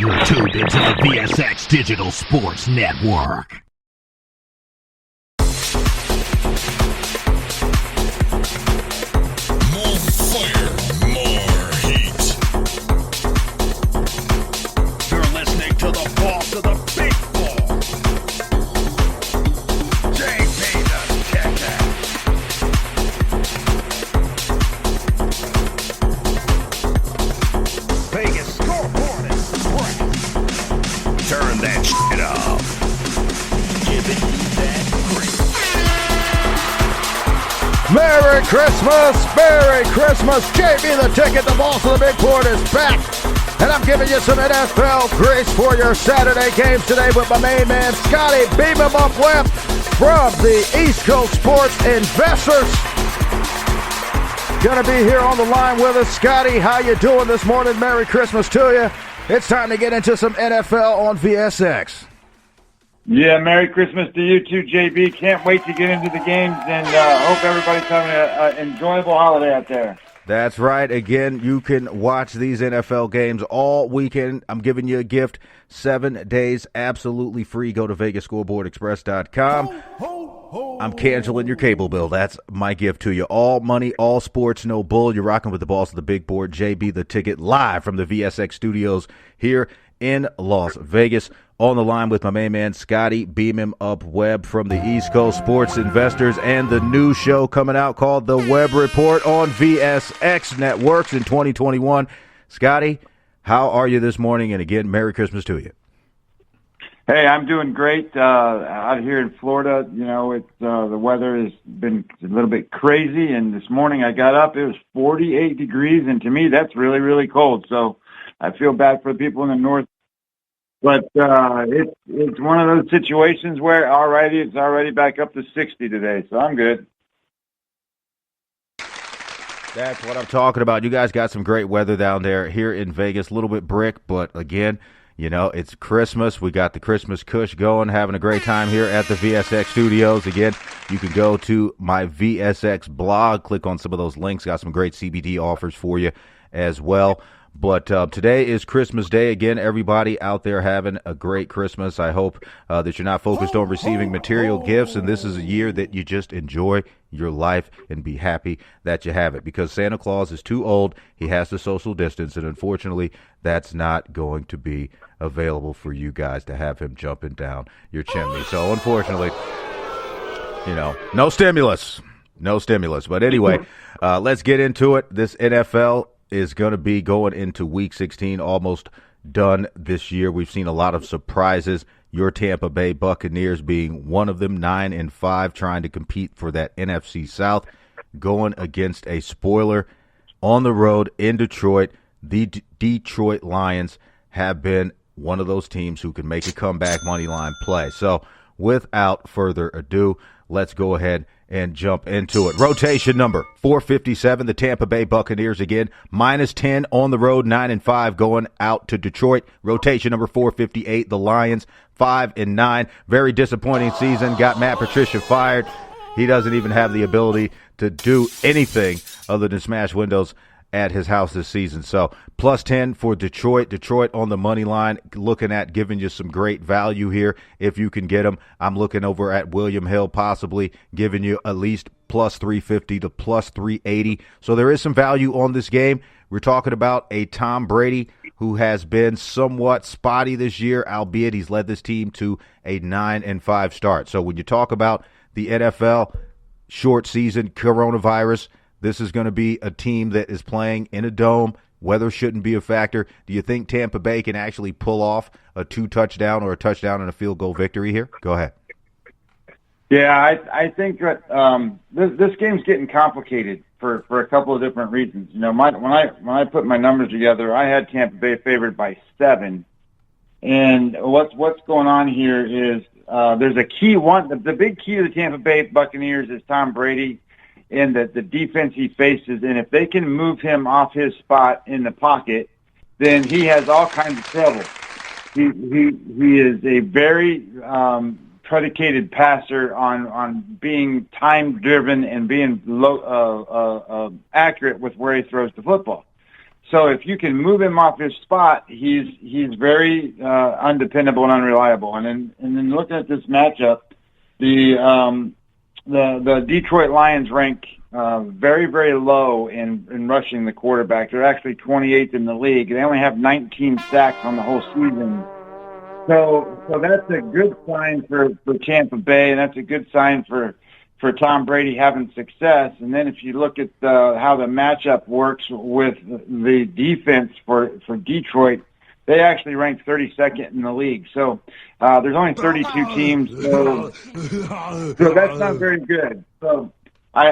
You're tuned into the VSX Digital Sports Network. More fire, more heat. You're listening to the boss of the big ball, JB the Ticket. Vegas scoreboard is bright. Turn that shit off. Giving you that green. Merry Christmas! Merry Christmas! JB the Ticket, the boss of the big board, is back. And I'm giving you some NFL grace for your Saturday games today with my main man, Scotty Beam 'em Up Webb from the East Coast Sports Investors. Gonna be here on the line with us. Scotty, how you doing this morning? Merry Christmas to you. It's time to get into some NFL on VSX. Yeah, Merry Christmas to you too, JB. Can't wait to get into the games, and hope everybody's having an enjoyable holiday out there. That's right. Again, you can watch these NFL games all weekend. I'm giving you a gift, 7 days absolutely free. Go to VegasScoreboardExpress.com. I'm canceling your cable bill. That's my gift to you. All money, all sports, no bull. You're rocking with the boss of the big board, JB the Ticket, live from the VSX studios here in Las Vegas. On the line with my main man, Scotty Beam 'em Up Webb from the East Coast Sports Investors, and the new show coming out called The Webb Report on VSX Networks in 2021. Scotty, how are you this morning? And again, Merry Christmas to you. Hey, I'm doing great out here in Florida. You know, it's the weather has been a little bit crazy, and this morning I got up, it was 48 degrees, and to me that's really, really cold. So I feel bad for the people in the north. But it's one of those situations where, it's already back up to 60 today, so I'm good. That's what I'm talking about. You guys got some great weather down there here in Vegas. A little bit brick, but again, you know, it's Christmas. We got the Christmas Kush going, having a great time here at the VSX studios. Again, you can go to my VSX blog, click on some of those links. Got some great CBD offers for you as well. But today is Christmas Day. Again, everybody out there having a great Christmas. I hope that you're not focused on receiving material gifts, and this is a year that you just enjoy your life and be happy that you have it, because Santa Claus is too old. He has to social distance, and unfortunately, that's not going to be available for you guys to have him jumping down your chimney. So, unfortunately, you know, no stimulus. No stimulus. But anyway, let's get into it. This NFL is going to be going into Week 16, almost done this year. We've seen a lot of surprises. Your Tampa Bay Buccaneers being one of them, 9-5, trying to compete for that NFC South, going against a spoiler on the road in Detroit. The Detroit Lions have been one of those teams who can make a comeback money line play. So without further ado, let's go ahead and jump into it. Rotation number 457, the Tampa Bay Buccaneers again, -10 on the road, 9-5 going out to Detroit. Rotation number 458, the Lions, 5-9. Very disappointing season. Got Matt Patricia fired. He doesn't even have the ability to do anything other than smash windows at his house this season. So +10 for Detroit. Detroit on the money line, looking at giving you some great value here if you can get them. I'm looking over at William Hill, possibly giving you at least +350 to +380. So there is some value on this game. We're talking about a Tom Brady who has been somewhat spotty this year, albeit he's led this team to a 9-5 start. So when you talk about the NFL, short season, coronavirus, this is going to be a team that is playing in a dome. Weather shouldn't be a factor. Do you think Tampa Bay can actually pull off a 2-touchdown or a touchdown and a field goal victory here? Go ahead. Yeah, I think that this game's getting complicated for a couple of different reasons. You know, when I put my numbers together, I had Tampa Bay favored by 7, and what's going on here is there's a key one. The big key to the Tampa Bay Buccaneers is Tom Brady and the defense he faces, and if they can move him off his spot in the pocket, then he has all kinds of trouble. He is a very predicated passer on being time driven and being accurate with where he throws the football. So if you can move him off his spot, he's very undependable and unreliable. And then looking at this matchup, the Detroit Lions rank very, very low in rushing the quarterback. They're actually 28th in the league. They only have 19 sacks on the whole season. So that's a good sign for Tampa Bay, and that's a good sign for Tom Brady having success. And then if you look at how the matchup works with the defense for Detroit, they actually rank 32nd in the league. So there's only 32 teams, so that's not very good. So I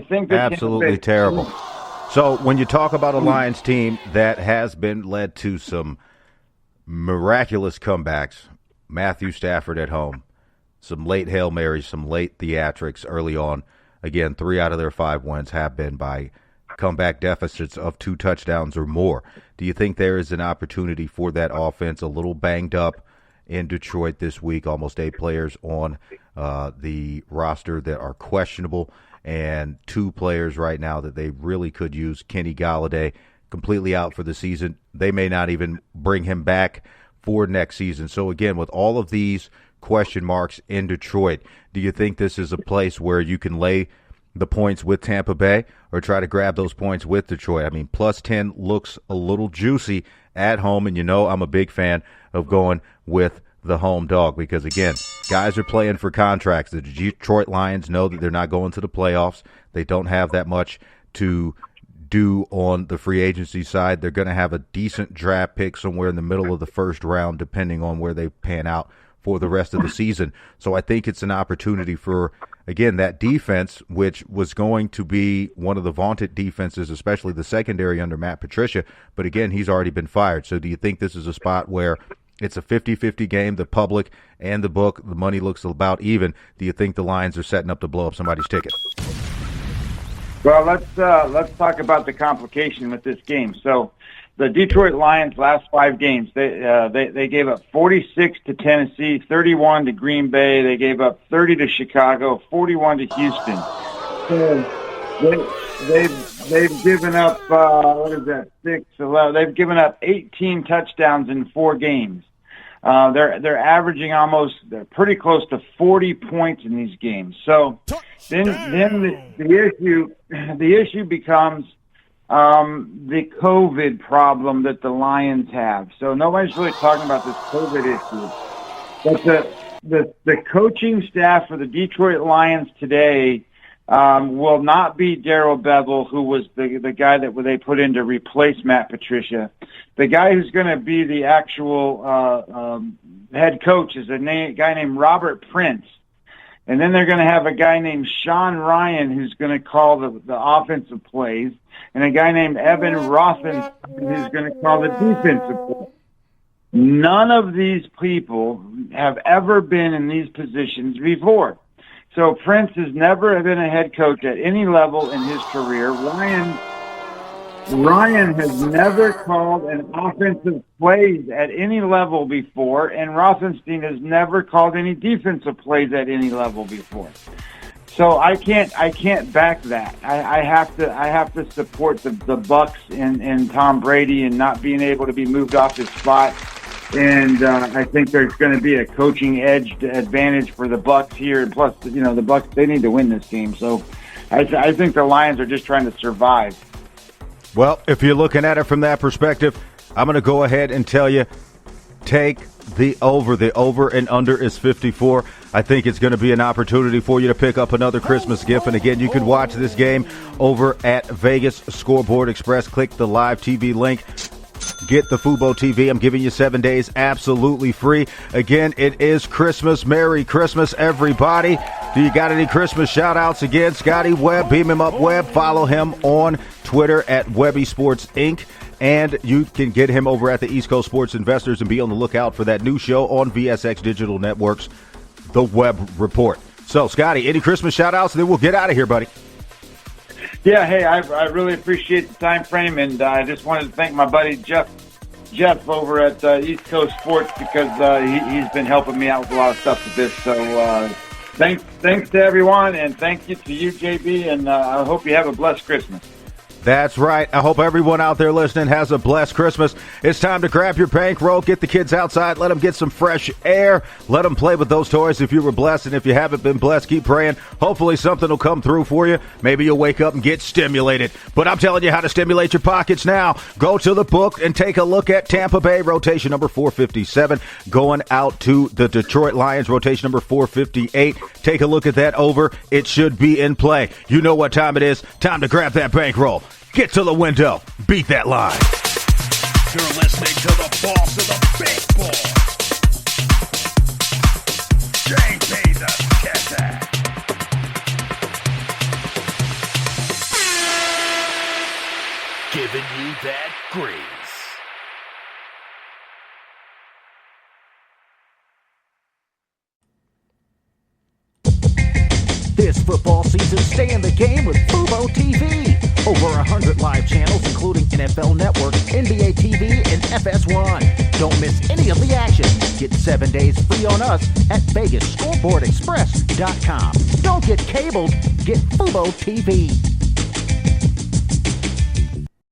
think that absolutely terrible. So when you talk about a Lions team that has been led to some miraculous comebacks, Matthew Stafford at home, some late Hail Marys, some late theatrics early on. Again, 3 out of their 5 wins have been by comeback deficits of 2 touchdowns or more. Do you think there is an opportunity for that offense a little banged up in Detroit this week? Almost 8 players on the roster that are questionable, and 2 players right now that they really could use. Kenny Golladay completely out for the season. They may not even bring him back for next season. So again, with all of these question marks in Detroit, do you think this is a place where you can lay the points with Tampa Bay or try to grab those points with Detroit? I mean, plus 10 looks a little juicy at home, and you know I'm a big fan of going with the home dog because, again, guys are playing for contracts. The Detroit Lions know that they're not going to the playoffs. They don't have that much to do on the free agency side. They're going to have a decent draft pick somewhere in the middle of the first round, depending on where they pan out for the rest of the season. So I think it's an opportunity for, again, that defense, which was going to be one of the vaunted defenses, especially the secondary under Matt Patricia. But again, he's already been fired. So do you think this is a spot where it's a 50-50 game, the public and the book, the money looks about even? Do you think the Lions are setting up to blow up somebody's ticket? Well, let's talk about the complication with this game. So the Detroit Lions last 5 games, they gave up 46 to Tennessee, 31 to Green Bay. They gave up 30 to Chicago, 41 to Houston. So they've given up 6, 11. They've given up 18 touchdowns in 4 games. They're averaging they're pretty close to 40 points in these games. So then the issue becomes the COVID problem that the Lions have. So nobody's really talking about this COVID issue. But the coaching staff for the Detroit Lions today will not be Darrell Bevell, who was the guy that they put in to replace Matt Patricia. The guy who's going to be the actual head coach is guy named Robert Prince. And then they're going to have a guy named Sean Ryan who's going to call the offensive plays, and a guy named Evan Rothman who's going to call the defensive plays. None of these people have ever been in these positions before. So Prince has never been a head coach at any level in his career. Ryan has never called an offensive plays at any level before, and Rothstein has never called any defensive plays at any level before. So I can't back that. I have to support the Bucs and Tom Brady and not being able to be moved off his spot. And I think there's going to be a coaching edge advantage for the Bucs here. And plus, the Bucs, they need to win this game. So I think the Lions are just trying to survive. Well, if you're looking at it from that perspective, I'm going to go ahead and tell you, take the over. The over and under is 54. I think it's going to be an opportunity for you to pick up another Christmas gift. And again, you can watch this game over at Vegas Scoreboard Express. Click the live TV link. Get the Fubo TV. I'm giving you 7 days absolutely free. Again, it is Christmas. Merry Christmas, everybody. Do you got any Christmas shout-outs? Again, Scotty Webb, beam him up Webb. Follow him on Twitter at Webby Sports Inc. And you can get him over at the East Coast Sports Investors and be on the lookout for that new show on VSX Digital Networks, The Webb Report. So, Scotty, any Christmas shout-outs? Then we'll get out of here, buddy. Yeah, hey, I really appreciate the time frame, and I just wanted to thank my buddy Jeff over at East Coast Sports because he's been helping me out with a lot of stuff with this. So thanks to everyone, and thank you to you, JB, and I hope you have a blessed Christmas. That's right. I hope everyone out there listening has a blessed Christmas. It's time to grab your bankroll, get the kids outside, let them get some fresh air, let them play with those toys if you were blessed, and if you haven't been blessed, keep praying. Hopefully something will come through for you. Maybe you'll wake up and get stimulated. But I'm telling you how to stimulate your pockets now. Go to the book and take a look at Tampa Bay, rotation number 457, going out to the Detroit Lions, rotation number 458. Take a look at that over. It should be in play. You know what time it is. Time to grab that bankroll. Get to the window. Beat that line. You're listening to the boss of the big ball. JP the Cat. Giving you that grease. This football season, stay in the game with Fubo TV. Over 100 live channels, including NFL Network, NBA TV, and FS1. Don't miss any of the action. Get 7 days free on us at VegasScoreboardExpress.com. Don't get cabled, get Fubo TV.